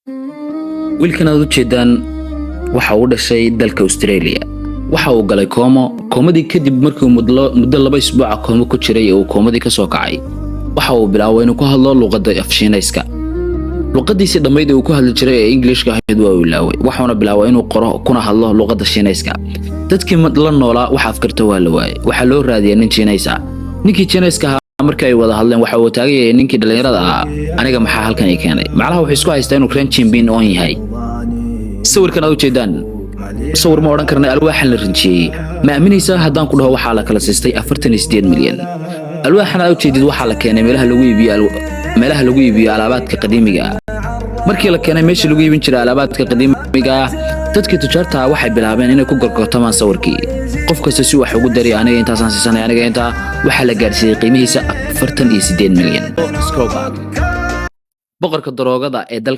wiilkan aad u jeedaan waxa uu dhashay dalka Australia waxa uu galay koomadii kadib markii muddo 2 isbuuc koomo ku jiray oo koomadii ka soo kacay waxa uu bilaabay inuu ku hadlo luqadda Afshiinayska luqadiisa dhammayd uu ku hadli jiray ee Englishka ahayd waa uu ilaaway waxaana bilaabay inuu qoro kuna hadlo luqadda Shiinayska dadkii la noolaa waxa afkarta waa la waayay waxa loo raadiyay nin Shiinaysa ninkii Shiinayska markay wada hadleen waxa uu taagay ninkii dhalinyarada ah aniga maxaa halkan ay keenay macnaha wuxuu isku haystaa inuu Grand Champion on yahay sawirkan aad u jeedaan sawir ma oran karnaa alwaaxan la rinjiyay ma aaminaysaa haddaan ku dhaho waxa la kala siistay 48 milyan alwaaxan aad u jeedid waxa la keenay meelaha lagu iibiyo alaabaadka qadiimiga ah markii la keenay meeshii lagu iibin jiray alaabaadka qadiimiga ah dadkii tujaarta waxay bilaabeen inay ku gorgortamaan sawirkii qof kasta si wax ugu dari aniga intaasaan siisanay aniga inta waxa la gaarsiiyay qiimihiisa 48 milyan boqorka daroogada ee dalka